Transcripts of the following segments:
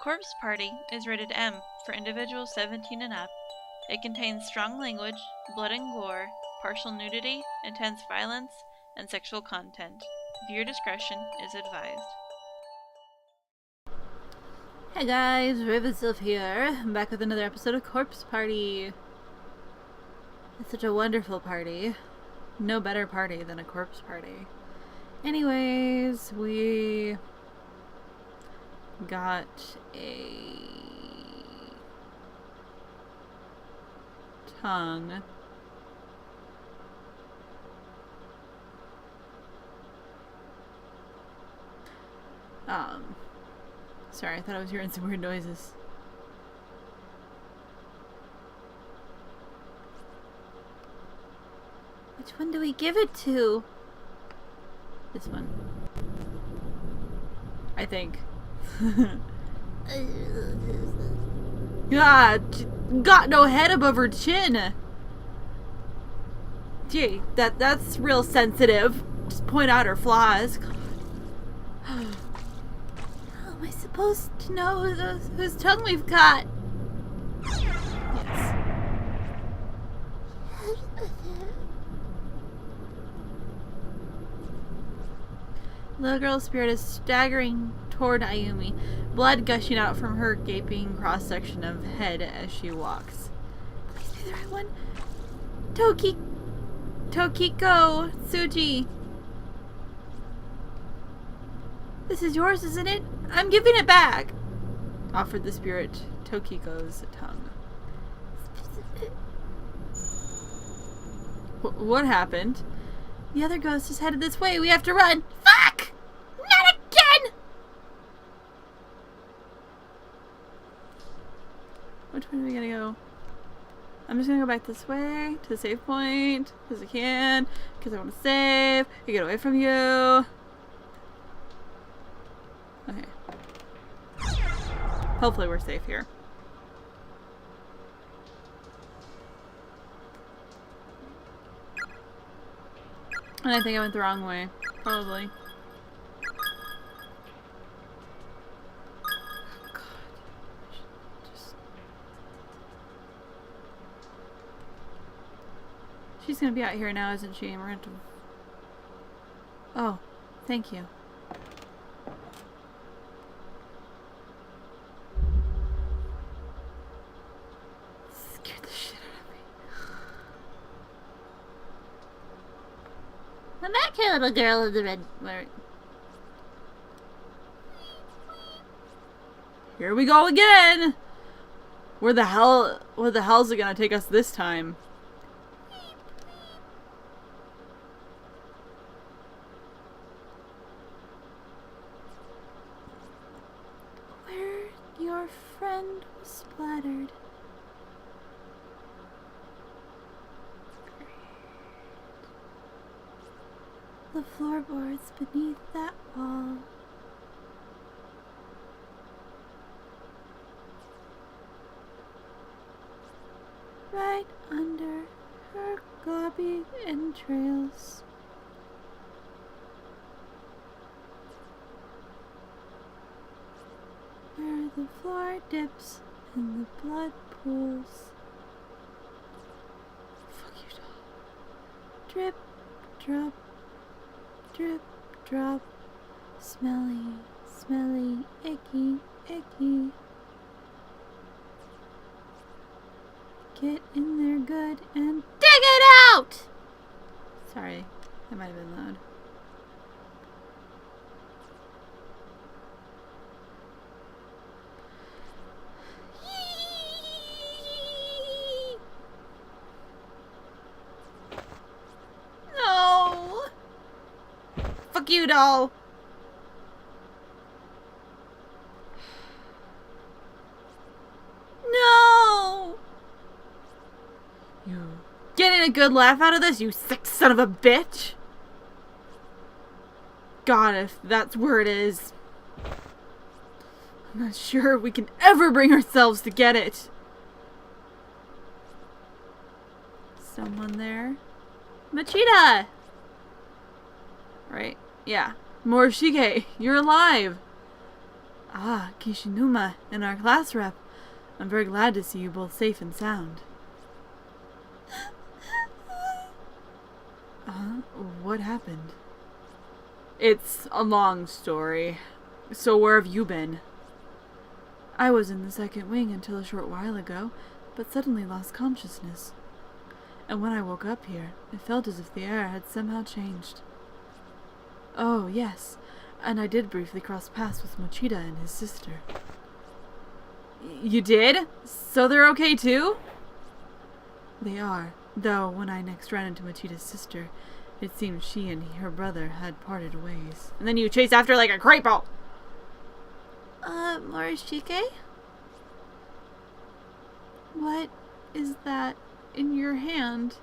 Corpse Party is rated M for individuals 17 and up. It contains strong language, blood and gore, partial nudity, intense violence, and sexual content. Viewer discretion is advised. Hey guys, RavenSylphe here. I'm back with another episode of Corpse Party. It's such a wonderful party. No better party than a corpse party. Anyways, we got a tongue. Sorry, I thought I was hearing some weird noises. Which one do we give it to? This one. I think. God, got no head above her chin. Gee, that's real sensitive. Just point out her flaws. God. How am I supposed to know whose tongue we've got? Yes. The girl's spirit is staggering toward Ayumi, blood gushing out from her gaping cross-section of head as she walks. Please be the right one. Tokiko Tsuji. This is yours, isn't it? I'm giving it back, offered the spirit Tokiko's tongue. What happened? The other ghost is headed this way. We have to run. Fuck! Not again! Which way are we gonna go? I'm just gonna go back this way to the save point because I can, because I want to save. I get away from you. Okay. Hopefully we're safe here. And I think I went the wrong way. Probably. Oh, God. She's gonna be out here now, isn't she? And we're gonna have to... Oh, thank you. Scared the shit out of me. I'm back here, little girl in the red. Here we go again. Where the hell's it gonna take us this time? Where your friend was splattered. The floorboards beneath that wall. Right under her gobby entrails. Where the floor dips and the blood pools. Fuck you, doll. Drip, drop. Drip, drop, smelly, smelly, icky, icky. Get in there good and dig it out! Sorry, that might have been loud. Fuck you, doll! No! You getting a good laugh out of this, you sick son of a bitch? God, if that's where it is. I'm not sure we can ever bring ourselves to get it. Someone there? Machida! Right? Yeah. Morishige, you're alive! Ah, Kishinuma and our class rep. I'm very glad to see you both safe and sound. What happened? It's a long story. So where have you been? I was in the second wing until a short while ago, but suddenly lost consciousness. And when I woke up here, it felt as if the air had somehow changed. Oh, yes, and I did briefly cross paths with Mochida and his sister. You did? So they're okay too? They are, though when I next ran into Mochida's sister, it seemed she and her brother had parted ways. And then you chased after like a creepo! Morishige? What is that in your hand?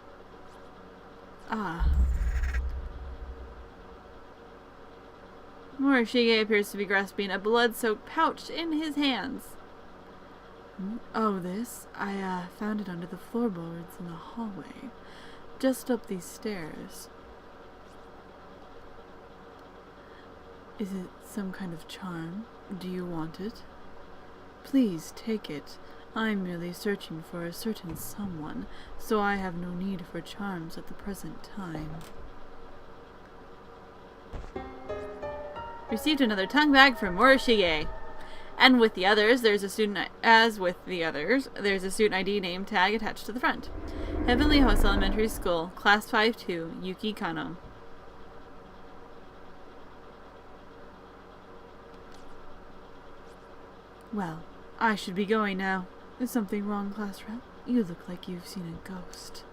Ah. Morishige appears to be grasping a blood-soaked pouch in his hands. Oh, this? I found it under the floorboards in the hallway, just up these stairs. Is it some kind of charm? Do you want it? Please take it. I'm merely searching for a certain someone, so I have no need for charms at the present time. Received another tongue bag from Morishige. And with the others, there's a student ID name tag attached to the front. Heavenly Host Elementary School, Class 5-2, Yuki Kano. Well, I should be going now. Is something wrong, class rep? You look like you've seen a ghost.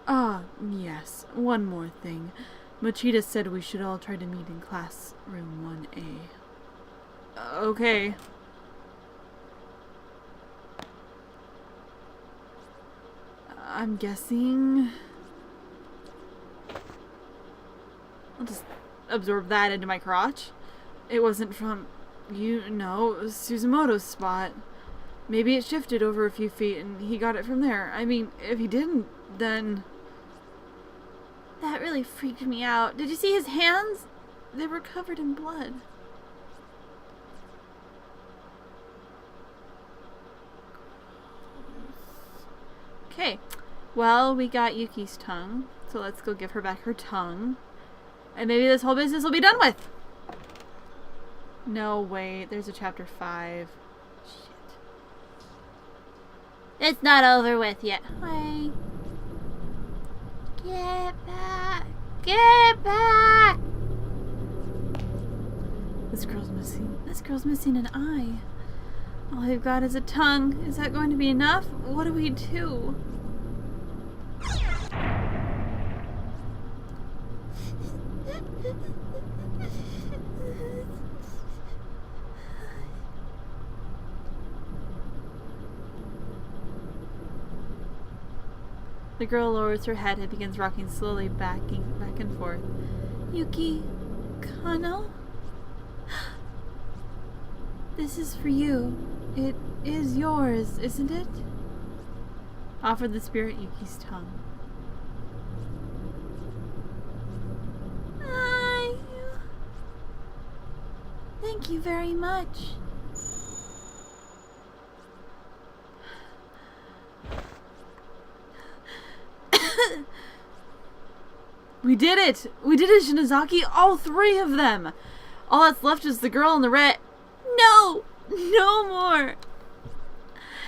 Ah, yes. One more thing. Mochida said we should all try to meet in classroom 1A. Okay. I'm guessing... I'll just absorb that into my crotch. It wasn't from... You know, it was Suzumoto's spot. Maybe it shifted over a few feet and he got it from there. I mean, if he didn't, then... That really freaked me out. Did you see his hands? They were covered in blood. Okay. Well, we got Yuki's tongue. So let's go give her back her tongue. And maybe this whole business will be done with. No, wait. There's a chapter 5. Shit. It's not over with yet. Hi. Get back. Get back. This girl's missing an eye. All I've got is a tongue. Is that going to be enough? What do we do? The girl lowers her head and begins rocking slowly back and forth. Yuki Kano? This is for you. It is yours, isn't it? Offer the spirit Yuki's tongue. Thank you very much. We did it! We did it, Shinozaki! All 3 of them! All that's left is the girl in the red. No! No more!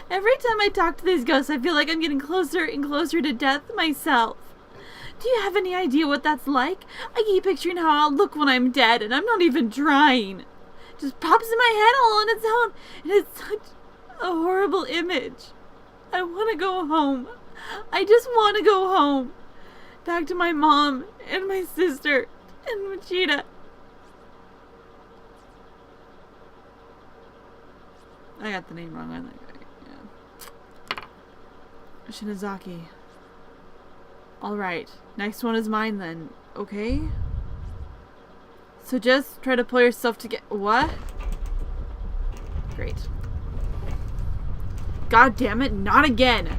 Every time I talk to these ghosts, I feel like I'm getting closer and closer to death myself. Do you have any idea what that's like? I keep picturing how I'll look when I'm dead, and I'm not even trying. It just pops in my head all on its own, and it's such a horrible image. I want to go home. I just want to go home. Back to my mom and my sister and Mochida. I got the name wrong. Yeah. Shinozaki. Alright. Next one is mine then. Okay? So just try to pull yourself together. What? Great. God damn it, not again!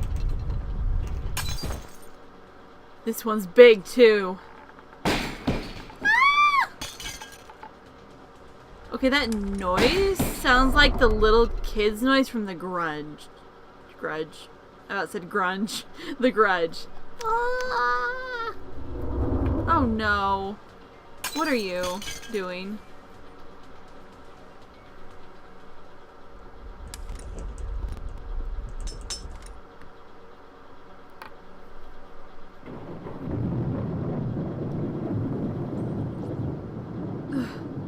This one's big, too. Okay, that noise sounds like the little kid's noise from The Grudge. Grudge. I about said grunge. The Grudge. Ah! Oh no. What are you doing?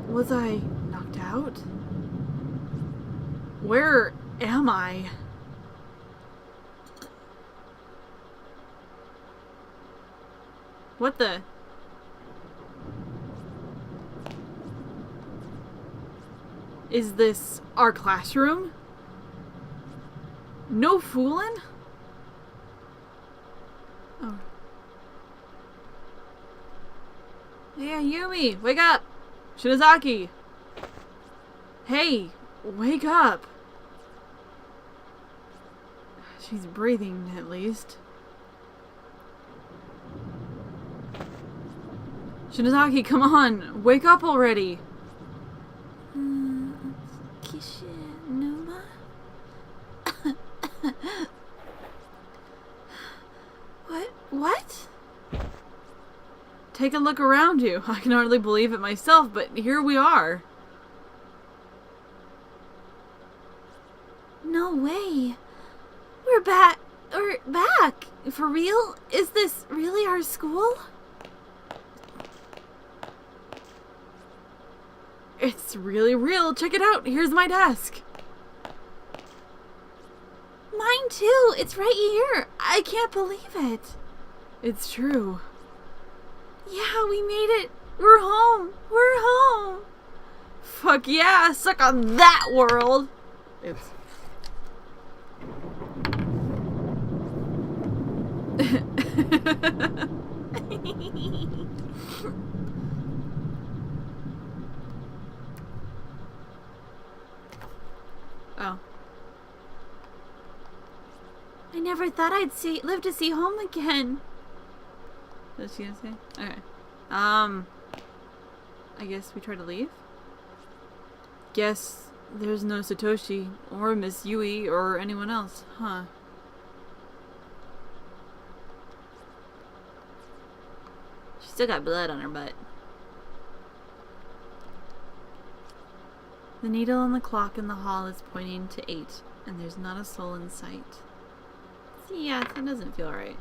Was I knocked out? Where am I? What the? Is this our classroom? No fooling? Oh. Yeah, Yumi, wake up! Shinozaki! Hey, wake up! She's breathing, at least. Shinozaki, come on! Wake up already! Kishinuma? What? Take a look around you. I can hardly believe it myself, but here we are. No way. We're back. We're back. For real? Is this really our school? It's really real. Check it out. Here's my desk. Mine too. It's right here. I can't believe it. It's true. Yeah, we made it. We're home. We're home. Fuck yeah. Suck on that, world. Oops. Oh. I never thought I'd live to see home again. What's she gonna say? Okay. I guess we try to leave? Guess there's no Satoshi, or Miss Yui, or anyone else, huh? She still got blood on her butt. The needle on the clock in the hall is pointing to 8, and there's not a soul in sight. Yeah, that doesn't feel right.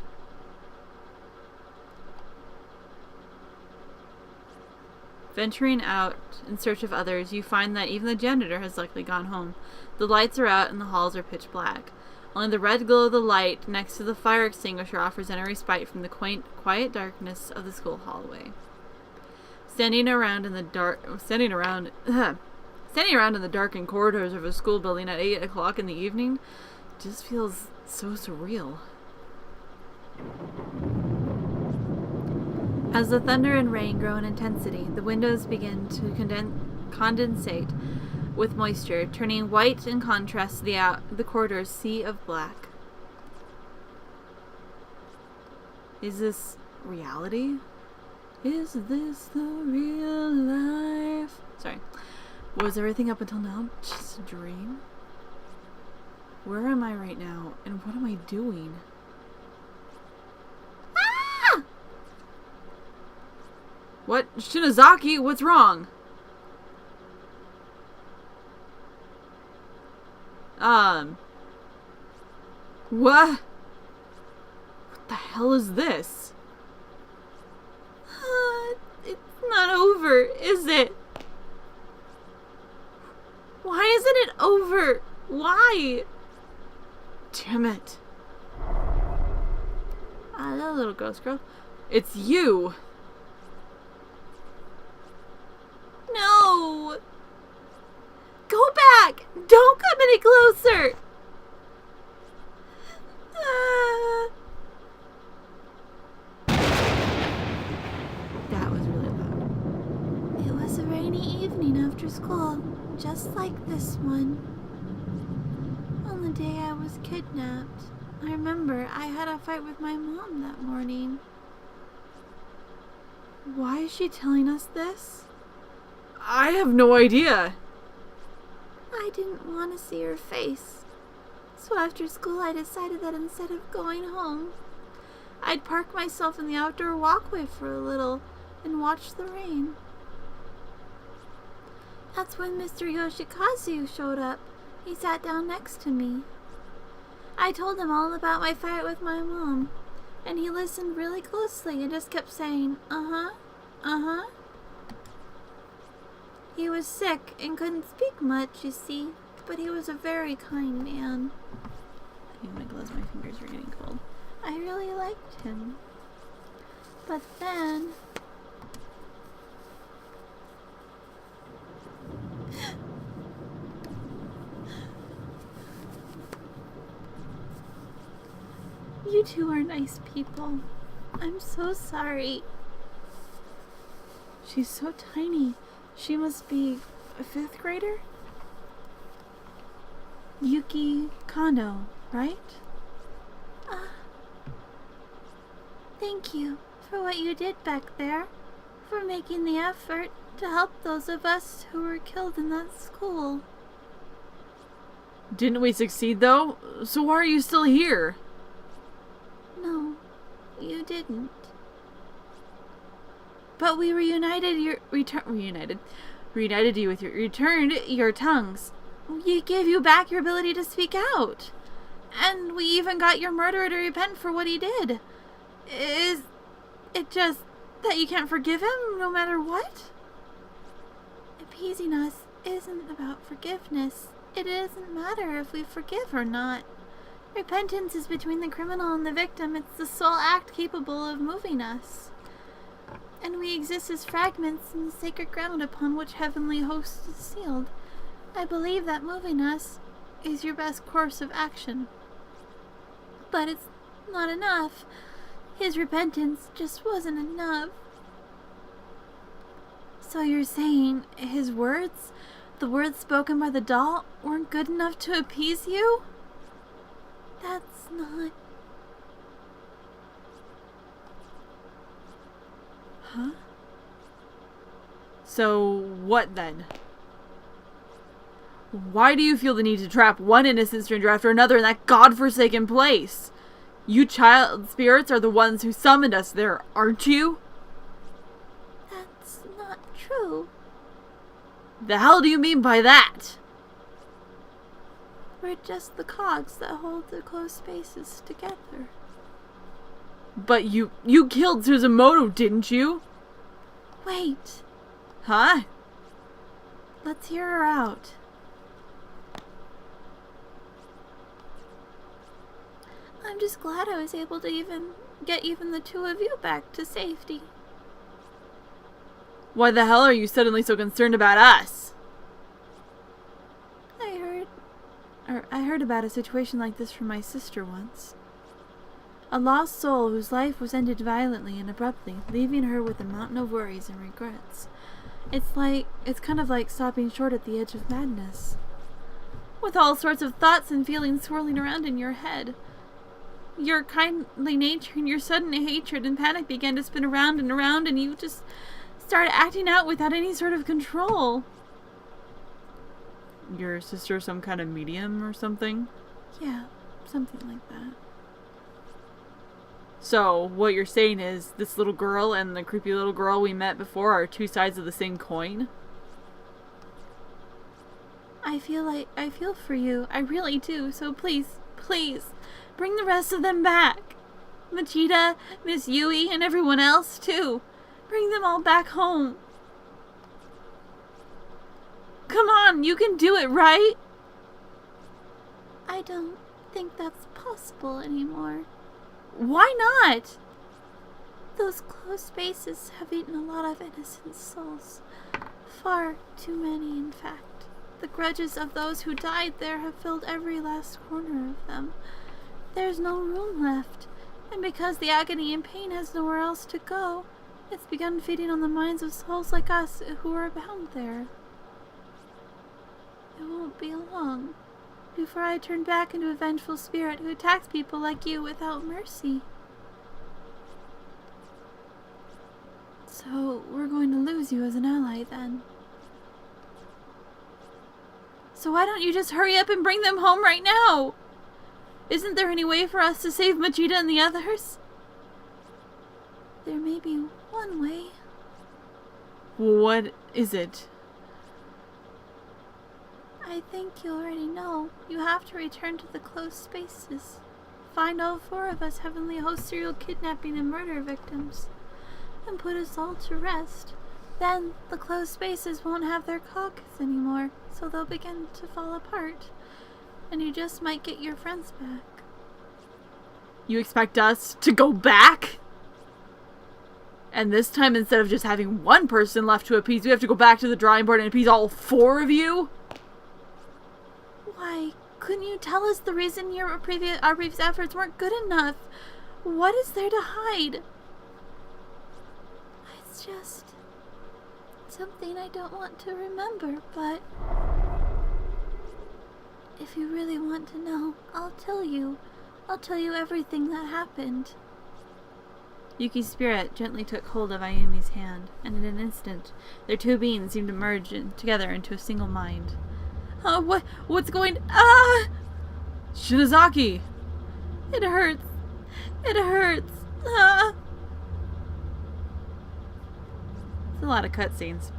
Venturing out in search of others, you find that even the janitor has likely gone home. The lights are out and the halls are pitch black. Only the red glow of the light next to the fire extinguisher offers any respite from the quaint, quiet darkness of the school hallway. Standing around in the darkened corridors of a school building at 8 o'clock in the evening just feels so surreal. As the thunder and rain grow in intensity, the windows begin to condensate with moisture, turning white in contrast to the corridor's sea of black. Is this reality? Is this the real life? Sorry. Was everything up until now just a dream? Where am I right now, and what am I doing? Ah! What? Shinozaki, what's wrong? What? What the hell is this? It's not over, is it? Why isn't it over? Why? Damn it. Hello, little ghost girl. It's you. No. Go back. Don't come any closer. That was really loud. It was a rainy evening after school, just like this one. On the day I was kidnapped, I remember I had a fight with my mom that morning. Why is she telling us this? I have no idea. I didn't want to see her face. So after school I decided that instead of going home, I'd park myself in the outdoor walkway for a little and watch the rain. That's when Mr. Yoshikazu showed up. He sat down next to me. I told him all about my fight with my mom, and he listened really closely and just kept saying, uh-huh, uh-huh. He was sick and couldn't speak much, you see, but he was a very kind man. I need my gloves, my fingers are getting cold. I really liked him. But then... You two are nice people. I'm so sorry. She's so tiny. She must be a 5th grader? Yuki Kano, right? Thank you for what you did back there, for making the effort to help those of us who were killed in that school. Didn't we succeed, though? So why are you still here? No, you didn't. But we reunited you with returned your tongues. We gave you back your ability to speak out. And we even got your murderer to repent for what he did. Is it just that you can't forgive him no matter what? Appeasing us isn't about forgiveness. It doesn't matter if we forgive or not. Repentance is between the criminal and the victim. It's the sole act capable of moving us. And we exist as fragments in the sacred ground upon which heavenly hosts is sealed. I believe that moving us is your best course of action. But it's not enough. His repentance just wasn't enough. So you're saying his words, the words spoken by the doll, weren't good enough to appease you? That's not... Huh? So, what then? Why do you feel the need to trap one innocent stranger after another in that godforsaken place? You child spirits are the ones who summoned us there, aren't you? That's not true. The hell do you mean by that? We're just the cogs that hold the closed spaces together. But you killed Suzumoto, didn't you? Wait, Huh? Let's hear her out. I'm just glad I was able to get even the two of you back to safety. Why the hell are you suddenly so concerned about us? I heard about a situation like this from my sister once. A lost soul whose life was ended violently and abruptly, leaving her with a mountain of worries and regrets. It's kind of like stopping short at the edge of madness, with all sorts of thoughts and feelings swirling around in your head. Your kindly nature and your sudden hatred and panic began to spin around and around, and you just started acting out without any sort of control. Your sister some kind of medium or something? Yeah, something like that. So, what you're saying is this little girl and the creepy little girl we met before are two sides of the same coin? I feel for you. I really do. So please, bring the rest of them back. Machida, Miss Yui, and everyone else, too. Bring them all back home. Come on, you can do it, right? I don't think that's possible anymore. Why not? Those closed spaces have eaten a lot of innocent souls. Far too many, in fact. The grudges of those who died there have filled every last corner of them. There's no room left, and because the agony and pain has nowhere else to go, it's begun feeding on the minds of souls like us who are bound there. It won't be long before I turn back into a vengeful spirit who attacks people like you without mercy. So we're going to lose you as an ally then. So why don't you just hurry up and bring them home right now? Isn't there any way for us to save Machida and the others? There may be one way. What is it? I think you already know. You have to return to the closed spaces. Find all 4 of us Heavenly Host serial kidnapping and murder victims, and put us all to rest. Then the closed spaces won't have their cogs anymore, so they'll begin to fall apart, and you just might get your friends back. You expect us to go back? And this time, instead of just having one person left to appease, we have to go back to the drawing board and appease all 4 of you? Why, couldn't you tell us the reason our previous efforts weren't good enough? What is there to hide? It's just something I don't want to remember, but if you really want to know, I'll tell you. I'll tell you everything that happened. Yuki's spirit gently took hold of Ayumi's hand, and in an instant, their 2 beings seemed to merge together into a single mind. What's going... Ah! Shinozaki! It hurts. It hurts. Ah! It's a lot of cutscenes.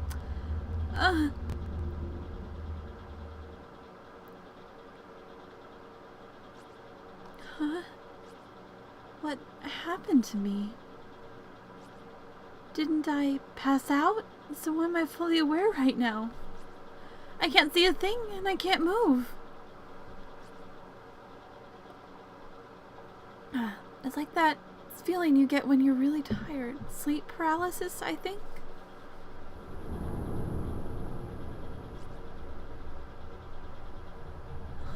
What happened to me? Didn't I pass out? So why am I fully aware right now? I can't see a thing and I can't move. It's like that feeling you get when you're really tired. Sleep paralysis, I think.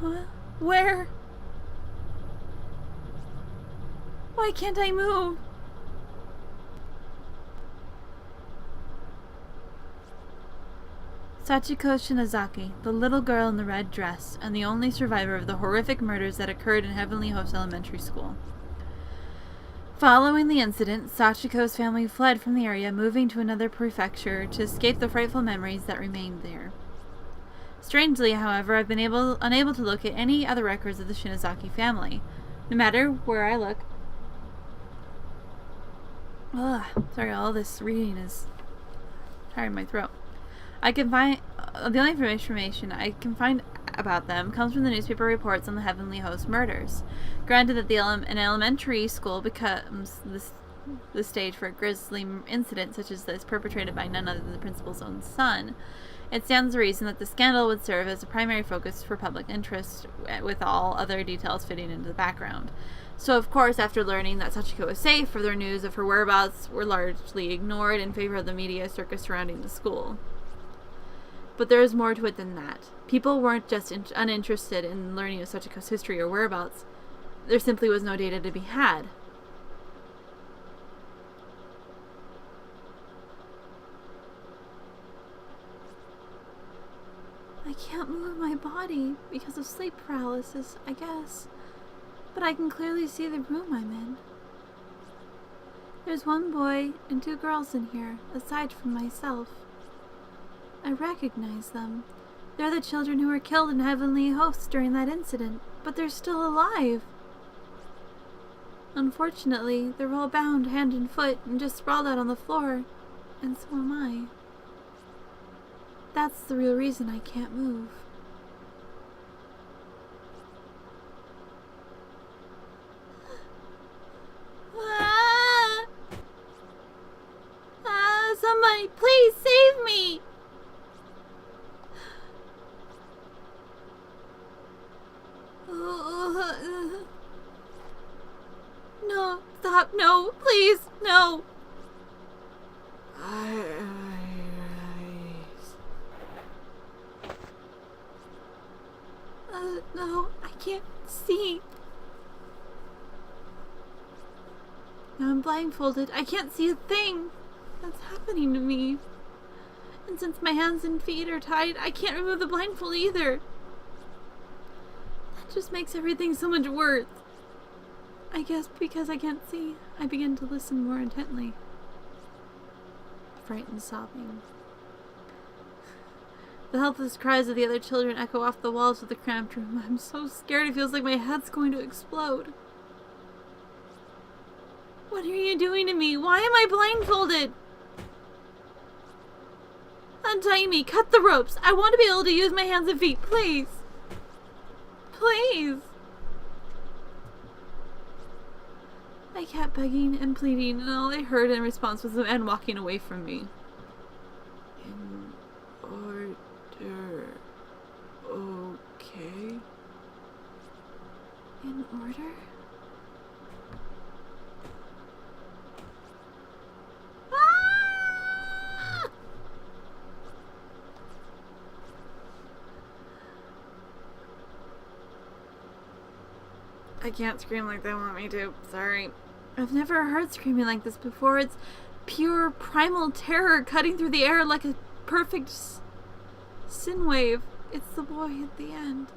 Huh? Where? Why can't I move? Sachiko Shinozaki, the little girl in the red dress, and the only survivor of the horrific murders that occurred in Heavenly Host Elementary School. Following the incident, Sachiko's family fled from the area, moving to another prefecture to escape the frightful memories that remained there. Strangely, however, I've been unable to locate any other records of the Shinozaki family. No matter where I look... Ugh, sorry, all this reading is tiring my throat. I can find... the only information I can find about them comes from the newspaper reports on the Heavenly Host murders. Granted that an elementary school becomes the stage for a grisly incident such as this perpetrated by none other than the principal's own son, it stands to reason that the scandal would serve as a primary focus for public interest, with all other details fitting into the background. So, of course, after learning that Sachiko was safe, further news of her whereabouts were largely ignored in favor of the media circus surrounding the school. But there is more to it than that. People weren't just uninterested in learning of Sachiko's history or whereabouts. There simply was no data to be had. I can't move my body because of sleep paralysis, I guess. But I can clearly see the room I'm in. There's 1 boy and 2 girls in here, aside from myself. I recognize them. They're the children who were killed in Heavenly Hosts during that incident, but they're still alive. Unfortunately, they're all bound hand and foot and just sprawled out on the floor, and so am I. That's the real reason I can't move. Somebody, please save me! No, stop, no, please, no! No, I can't see. Now I'm blindfolded. I can't see a thing. That's happening to me. And since my hands and feet are tied, I can't remove the blindfold either. That just makes everything so much worse. I guess because I can't see, I begin to listen more intently. frightened sobbing. The helpless cries of the other children echo off the walls of the cramped room. I'm so scared it feels like my head's going to explode. What are you doing to me? Why am I blindfolded? Untie me. Cut the ropes. I want to be able to use my hands and feet. Please. Please. I kept begging and pleading, and all I heard in response was the man walking away from me. In order. Okay. In order? Ah! I can't scream like they want me to. Sorry. I've never heard screaming like this before. It's pure primal terror cutting through the air like a perfect sin wave. It's the boy at the end.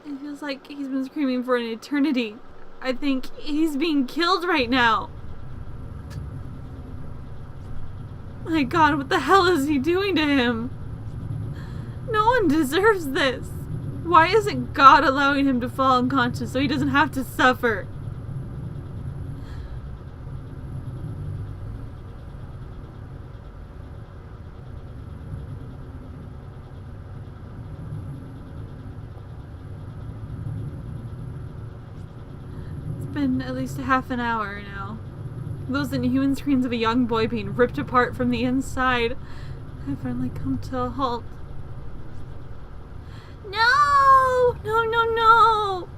It feels like he's been screaming for an eternity. I think he's being killed right now. My God, what the hell is he doing to him? No one deserves this. Why isn't God allowing him to fall unconscious so he doesn't have to suffer? It's been at least a half an hour now. Those inhuman screams of a young boy being ripped apart from the inside have finally come to a halt. No! No, no, no!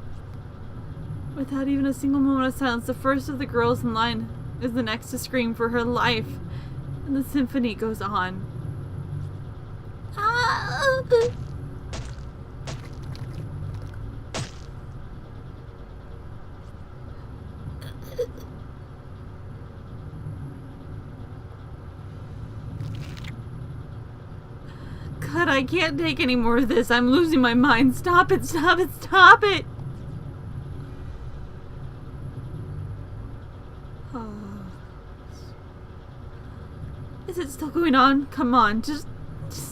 Without even a single moment of silence, the first of the girls in line is the next to scream for her life. And the symphony goes on. Ah! God, I can't take any more of this. I'm losing my mind. Stop it, stop it, stop it! Oh. Is it still going on? Come on, just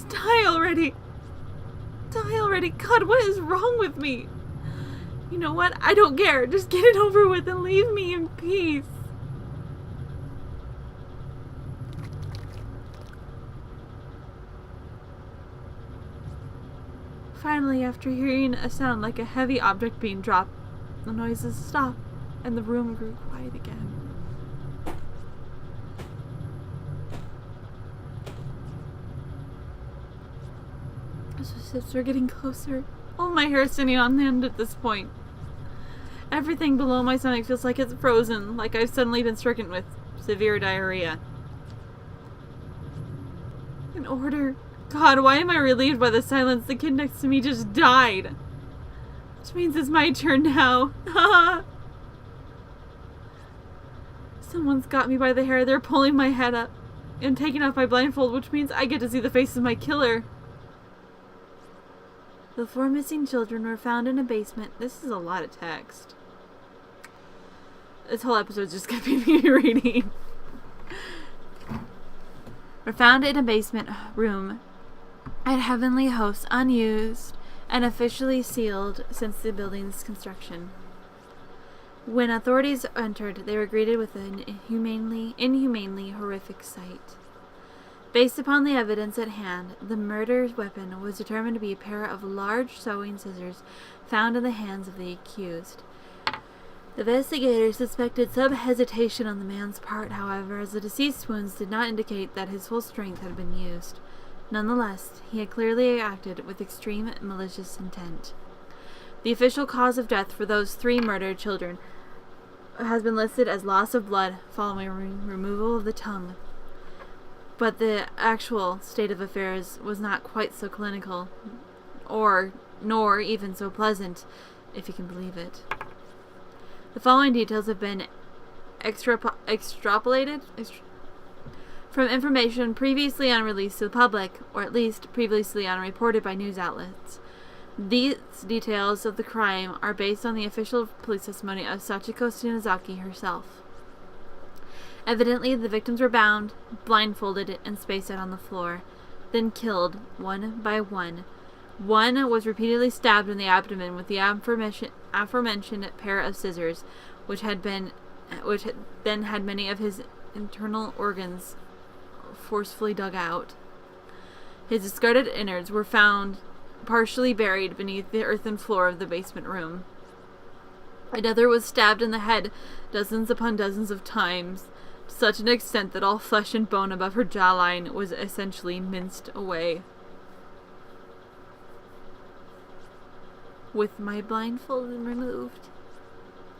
die already. Die already. God, what is wrong with me? You know what? I don't care. Just get it over with and leave me in peace. Finally, after hearing a sound like a heavy object being dropped, the noises stopped and the room grew quiet again. The steps are getting closer. All my hair is standing on end at this point. Everything below my stomach feels like it's frozen, like I've suddenly been stricken with severe diarrhea. In order. God, why am I relieved by the silence? The kid next to me just died. Which means it's my turn now. Someone's got me by the hair. They're pulling my head up and taking off my blindfold, which means I get to see the face of my killer. The 4 missing children were found in a basement. This is a lot of text. This whole episode's just gonna be me reading. Were found in a basement room at Heavenly Host, unused and officially sealed since the building's construction. When authorities entered, they were greeted with an inhumanely horrific sight. Based upon the evidence at hand, the murder's weapon was determined to be a pair of large sewing scissors found in the hands of the accused. The investigators suspected some hesitation on the man's part, however, as the deceased's wounds did not indicate that his full strength had been used. Nonetheless, he had clearly acted with extreme malicious intent. The official cause of death for those 3 murdered children has been listed as loss of blood following removal of the tongue. But the actual state of affairs was not quite so clinical, nor even so pleasant, if you can believe it. The following details have been extrapolated from information previously unreleased to the public, or at least previously unreported by news outlets. These details of the crime are based on the official police testimony of Sachiko Shinozaki herself. Evidently, the victims were bound, blindfolded, and spaced out on the floor, then killed one by one. One was repeatedly stabbed in the abdomen with the aforementioned pair of scissors, which then had many of his internal organs forcefully dug out. His discarded innards were found partially buried beneath the earthen floor of the basement room. Another was stabbed in the head dozens upon dozens of times, to such an extent that all flesh and bone above her jawline was essentially minced away. With my blindfold removed,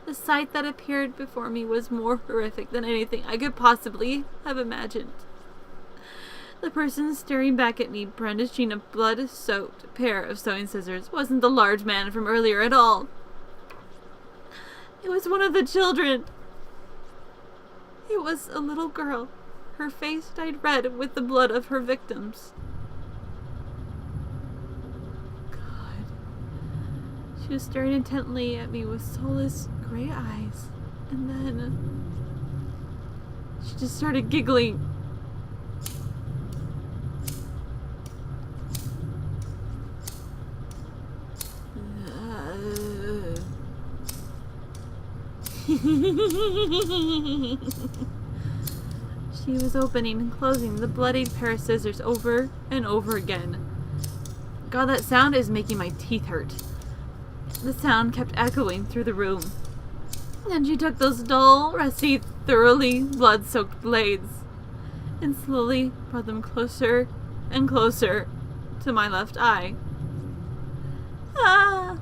the sight that appeared before me was more horrific than anything I could possibly have imagined. The person staring back at me, brandishing a blood-soaked pair of sewing scissors, wasn't the large man from earlier at all. It was one of the children. It was a little girl, her face dyed red with the blood of her victims. God. She was staring intently at me with soulless gray eyes, and then she just started giggling. She was opening and closing the bloodied pair of scissors over and over again. God, that sound is making my teeth hurt. The sound kept echoing through the room. Then she took those dull, rusty, thoroughly blood-soaked blades and slowly brought them closer and closer to my left eye. Ah!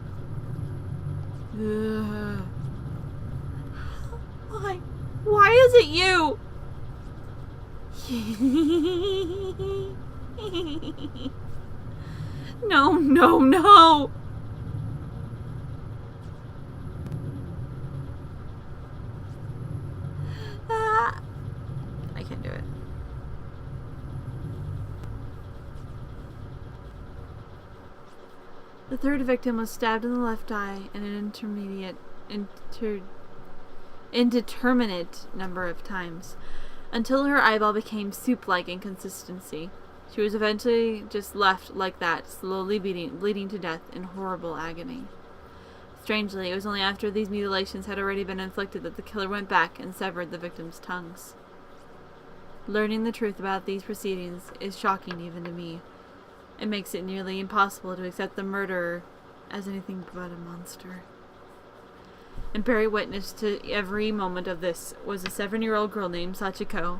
Ugh. Why is it you? No, no, no! I can't do it. The third victim was stabbed in the left eye and an indeterminate number of times, until her eyeball became soup-like in consistency. She was eventually just left like that, slowly bleeding to death in horrible agony. Strangely, it was only after these mutilations had already been inflicted that the killer went back and severed the victims' tongues. Learning the truth about these proceedings is shocking even to me. It makes it nearly impossible to accept the murderer as anything but a monster. And bearing witness to every moment of this was a 7-year-old girl named Sachiko.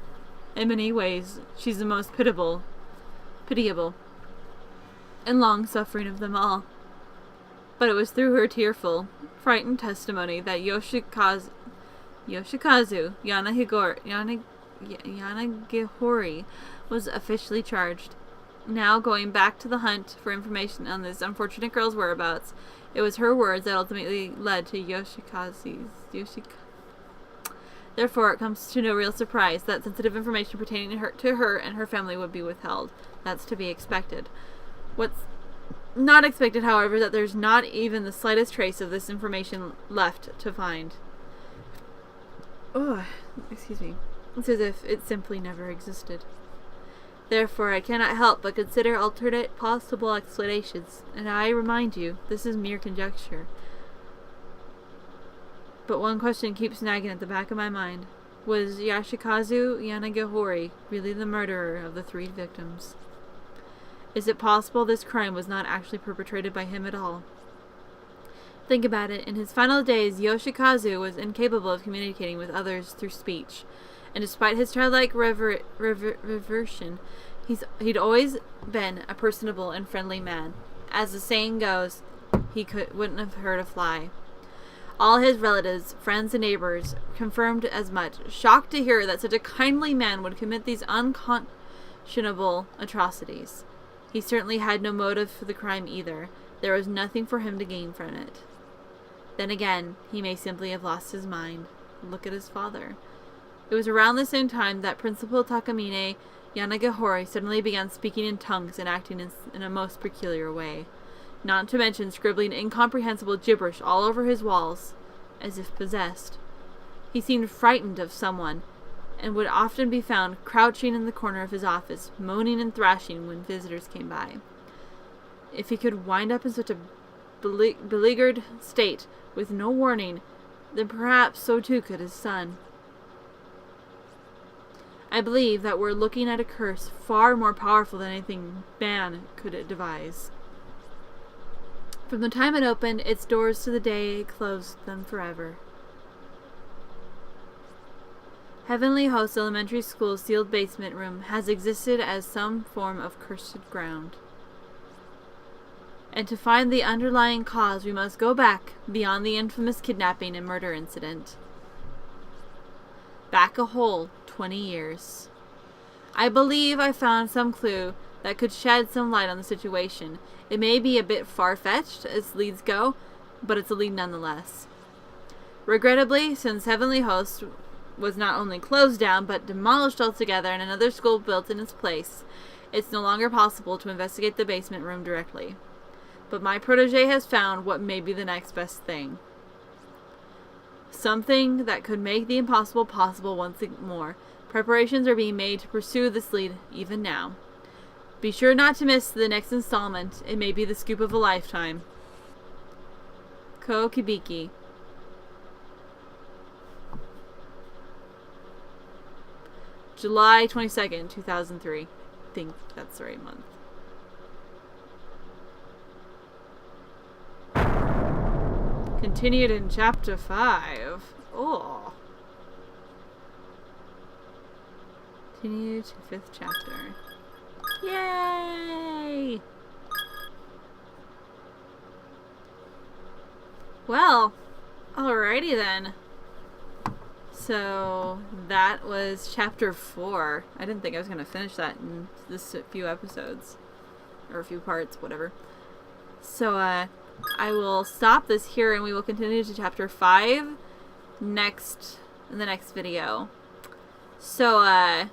In many ways, she's the most pitiable, and long-suffering of them all. But it was through her tearful, frightened testimony that Yoshikazu Yanagihori was officially charged. Now, going back to the hunt for information on this unfortunate girl's whereabouts, it was her words that ultimately led to Therefore, it comes to no real surprise that sensitive information pertaining to her and her family would be withheld. That's to be expected. What's not expected, however, that there's not even the slightest trace of this information left to find. Oh, excuse me. It's as if it simply never existed. Therefore, I cannot help but consider alternate possible explanations, and I remind you, this is mere conjecture. But one question keeps nagging at the back of my mind. Was Yoshikazu Yanagihori really the murderer of the 3 victims? Is it possible this crime was not actually perpetrated by him at all? Think about it. In his final days, Yoshikazu was incapable of communicating with others through speech. And despite his childlike reversion, he'd always been a personable and friendly man. As the saying goes, he wouldn't have hurt a fly. All his relatives, friends, and neighbors confirmed as much, shocked to hear that such a kindly man would commit these unconscionable atrocities. He certainly had no motive for the crime either. There was nothing for him to gain from it. Then again, he may simply have lost his mind. Look at his father. It was around the same time that Principal Takamine Yanagihori suddenly began speaking in tongues and acting in a most peculiar way, not to mention scribbling incomprehensible gibberish all over his walls, as if possessed. He seemed frightened of someone, and would often be found crouching in the corner of his office, moaning and thrashing when visitors came by. If he could wind up in such a beleaguered state with no warning, then perhaps so too could his son. I believe that we're looking at a curse far more powerful than anything man could devise. From the time it opened its doors to the day it closed them forever. Heavenly Host Elementary School's sealed basement room has existed as some form of cursed ground. And to find the underlying cause, we must go back beyond the infamous kidnapping and murder incident. Back a whole 20 years. I believe I found some clue that could shed some light on the situation. It may be a bit far-fetched as leads go, but it's a lead nonetheless. Regrettably, since Heavenly Host was not only closed down, but demolished altogether and another school built in its place, it's no longer possible to investigate the basement room directly. But my protege has found what may be the next best thing. Something that could make the impossible possible once more. Preparations are being made to pursue this lead even now. Be sure not to miss the next installment. It may be the scoop of a lifetime. Ko Kibiki. July 22nd, 2003. I think that's the right month. Continued in chapter 5. Oh. Continue to 5th chapter. Yay! Well, alrighty then. So, that was chapter 4. I didn't think I was going to finish that in this few episodes. Or a few parts, whatever. So, I will stop this here and we will continue to chapter 5 in the next video. So,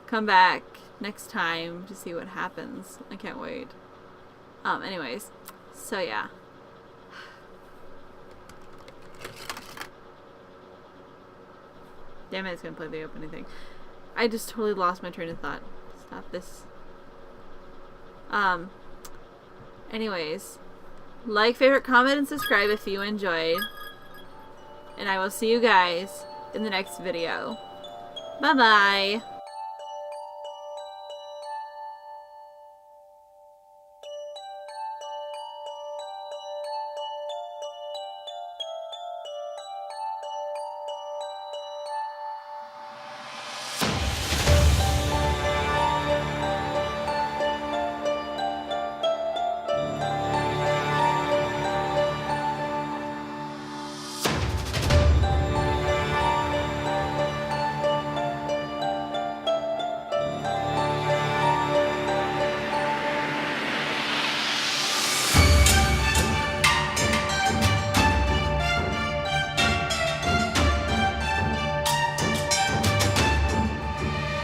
come back next time to see what happens. I can't wait. Anyways, so yeah. Damn it, it's gonna play the opening thing. I just totally lost my train of thought. Stop this. Anyways, like, favorite, comment, and subscribe if you enjoyed. And I will see you guys in the next video. Bye-bye!